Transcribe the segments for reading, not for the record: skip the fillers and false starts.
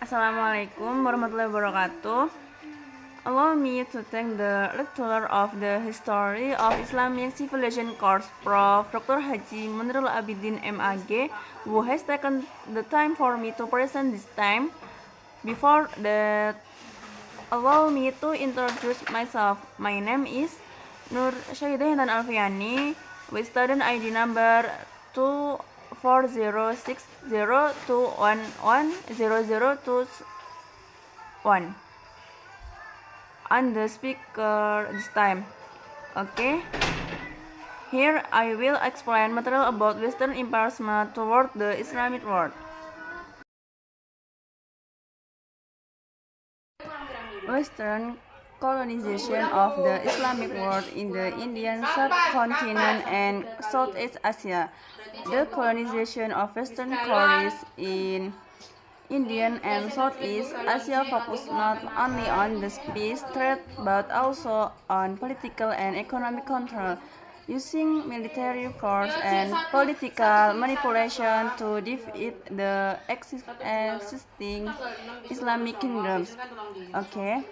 Assalamualaikum warahmatullahi wabarakatuh. Allow me to thank the lecturer of the History of Islamic Civilization course, Prof. Dr. Haji Munirul Abidin MAG, who has taken the time for me to present this time. Before that, allow me to introduce myself. My name is Nur Syahidah Hintan Alfiani, with student ID number 2406021100221 on the speaker this time. Okay, here I will explain material about Western imperialism toward the Islamic world. Western colonization of the Islamic world in the Indian subcontinent and Southeast Asia. The colonization of Western countries in Indian and Southeast Asia focused not only on the peace trade but also on political and economic control, using military force and political manipulation to defeat the existing Islamic kingdoms. Okay.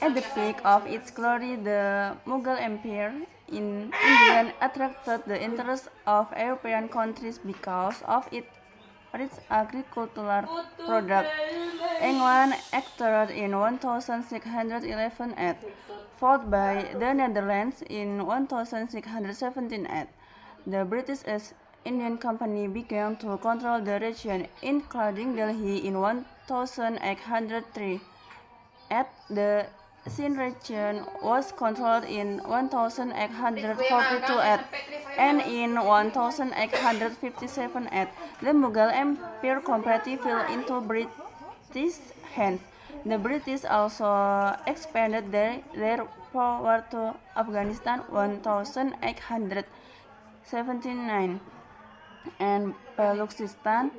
At the peak of its glory, the Mughal Empire in India attracted the interest of European countries because of its rich agricultural products. England entered in 1611, followed by the Netherlands in 1617. The British East Indian Company began to control the region, including Delhi in 1803. The Sindh region was controlled in 1842 and in 1857 the Mughal Empire completely fell into British hands. The British also expanded their power to Afghanistan 1879 and Balochistan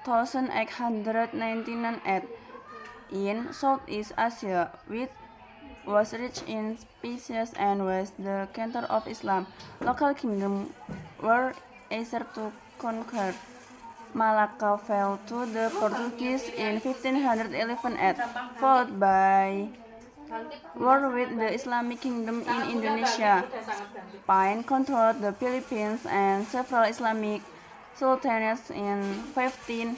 1898. In Southeast Asia, which was rich in spices and was the center of Islam, local kingdoms were easier to conquer. Malacca fell to the Portuguese in 1511, followed by war with the Islamic kingdom in Indonesia. Spain controlled the Philippines and several Islamic sultanates in 1592,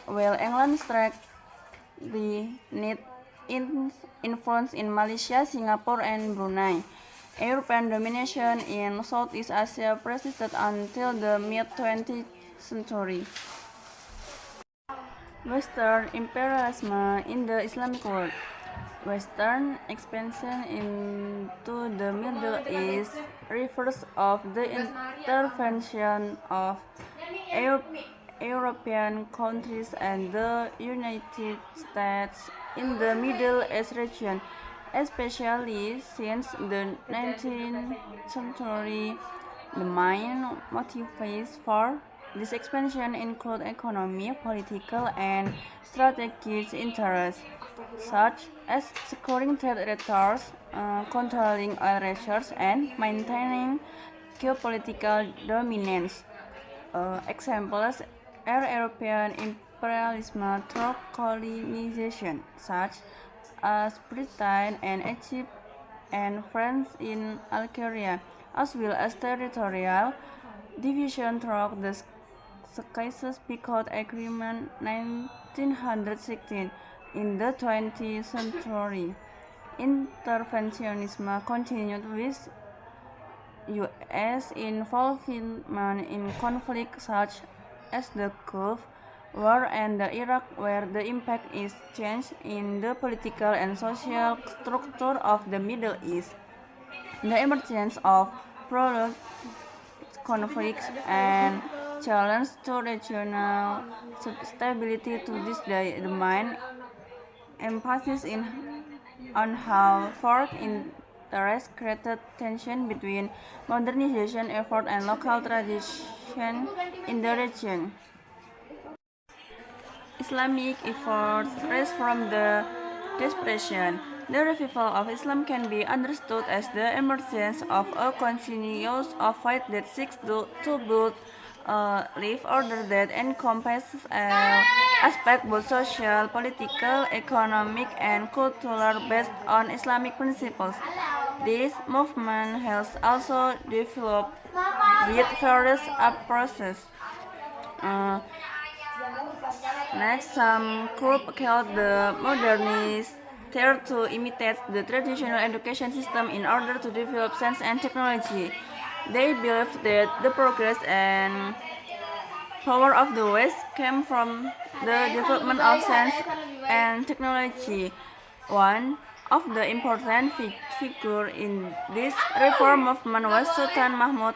while England struck the net influence in Malaysia, Singapore, and Brunei. European domination in Southeast Asia persisted until the mid-20th century. Western imperialism in the Islamic world. Western expansion into the Middle East refers of the intervention of European countries and the United States in the Middle East region, especially since the 19th century. The main motives for this expansion include economic, political, and strategic interests, such as securing trade routes, controlling oil resources, and maintaining geopolitical dominance. Examples are European imperialism through colonization, such as Britain and Egypt and France in Algeria, as well as territorial division through the Sykes-Picot Agreement 1916. In the 20th century, interventionism continued with U.S. involvement in conflicts such as the Gulf War and the Iraq, where the impact is change in the political and social structure of the Middle East. The emergence of prolonged conflicts and challenge to regional stability to this day. The main emphasis on how foreign interest created tension between modernization effort and local tradition in the region. Islamic efforts rise from the depression. The revival of Islam can be understood as the emergence of a continuous fight that seeks to build life order that encompasses aspects both social, political, economic, and cultural based on Islamic principles. This movement has also developed with various approaches. Uh, Next, some group called the modernists tried to imitate the traditional education system in order to develop science and technology. They believed that the progress and power of the West came from the development of science and technology. One of the important figures in this reform movement was Sultan Mahmud,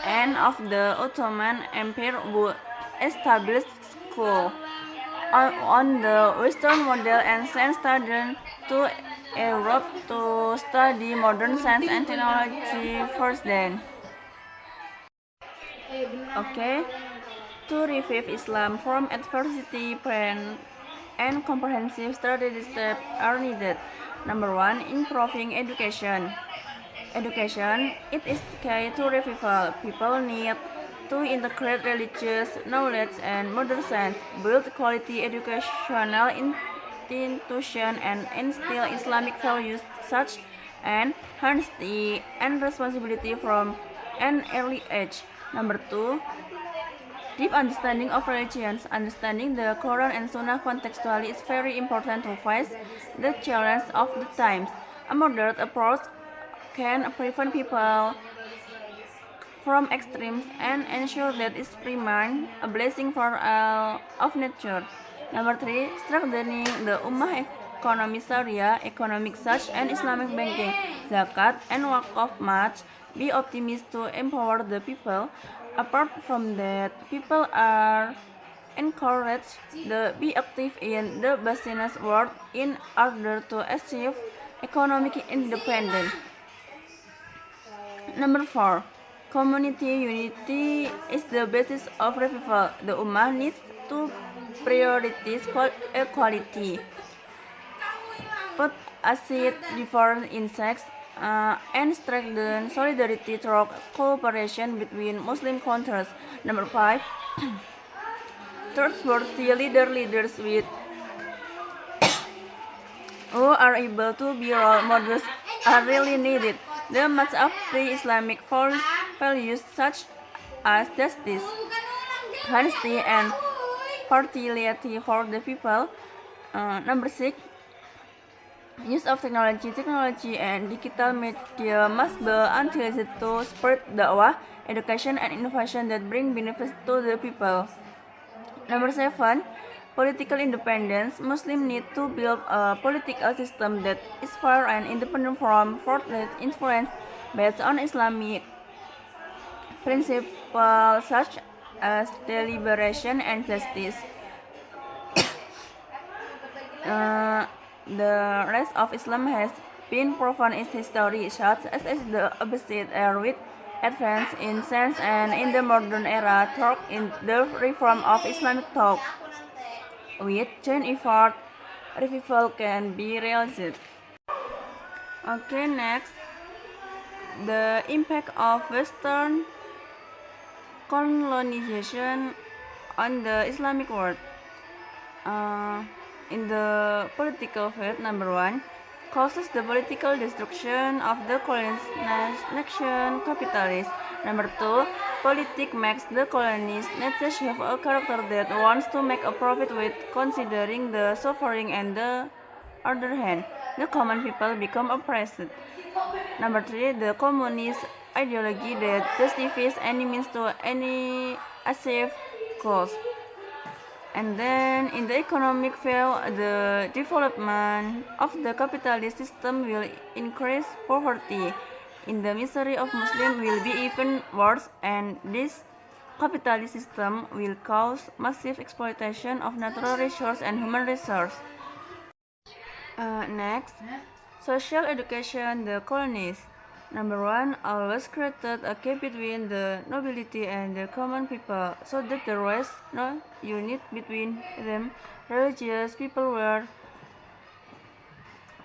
and of the Ottoman Empire, who established school on the Western model and sent students to Europe to study modern science and technology first then. Okay, to revive Islam from adversity, plan and comprehensive strategic steps are needed. Number one, improving education. Education, it is key to revival. People need to integrate religious knowledge and modern science, build quality educational institutions, and instill Islamic values such as honesty and responsibility from an early age. Number two, deep understanding of religions. Understanding the Quran and Sunnah contextually is very important to face the challenge of the times. A moderate approach can prevent people from extremes and ensure that it remains a blessing for all of nature. Number three, strengthening the Ummah economy Sharia, economic such and Islamic banking, zakat and waqf must be optimist to empower the people. Apart from that, people are encouraged to be active in the business world in order to achieve economic independence. Number 4. Community unity is the basis of revival. The Ummah needs to prioritize equality, put aside different in sex, and strengthen solidarity through cooperation between Muslim countries. Number 5. Trustworthy leaders with who are able to be role models are really needed. They must apply Islamic values such as justice, honesty, and partiality for the people. Number 6. Use of technology and digital media must be utilized to spread da'wah, education, and innovation that bring benefits to the people. Number 7. Political independence. Muslims need to build a political system that is fair and independent from foreign influence based on Islamic principles such as deliberation and justice. The rest of Islam has been proven its history, such as the Abbasid era with advance in science and in the modern era through in the reform of Islamic thought. With joint effort, revival can be realized. Okay, next, the impact of Western colonization on the Islamic world. In the political field, number 1, causes the political destruction of the colonized nation capitalists. Number 2, politics makes the colonized nations have a character that wants to make a profit with considering the suffering, and the other hand, the common people become oppressed. Number 3, the communist ideology that justifies any means to any achieve goals. And then in the economic field, the development of the capitalist system will increase poverty. In the misery of Muslims will be even worse, and this capitalist system will cause massive exploitation of natural resources and human resources. Next, social education, the colonies. Number 1, always created a gap between the nobility and the common people, so that there was no unity between them. Religious people were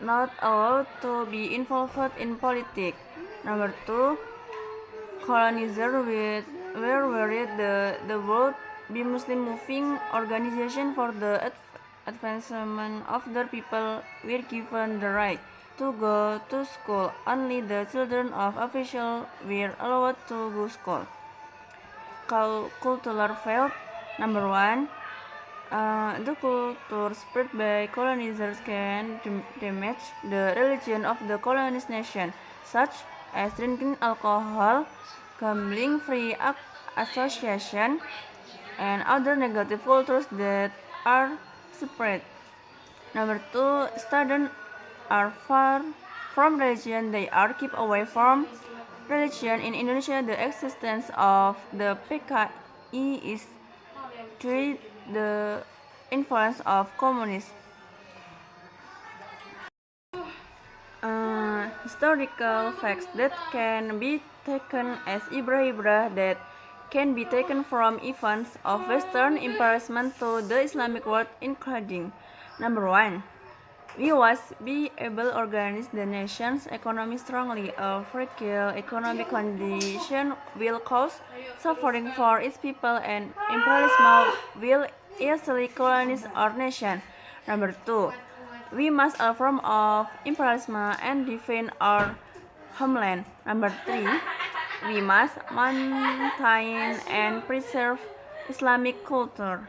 not allowed to be involved in politics. Number 2, colonizers were worried the world be Muslim moving organization for the advancement of their people were given the right to go to school. Only the children of officials were allowed to go to school. Cultural failed. Number 1. The culture spread by colonizers can damage the religion of the colonized nation, such as drinking alcohol, gambling, free association, and other negative cultures that are spread. Number 2, students are far from religion. They are kept away from religion. In Indonesia, the existence of the PKI is due to the influence of communists. Historical facts that can be taken as ibrah that can be taken from events of Western imperialism to the Islamic world, including number 1. We must be able to organize the nation's economy strongly. A fragile economic condition will cause suffering for its people, and imperialism will easily colonize our nation. Number 2. We must a form of imperialism and defend our homeland. Number 3. We must maintain and preserve Islamic culture.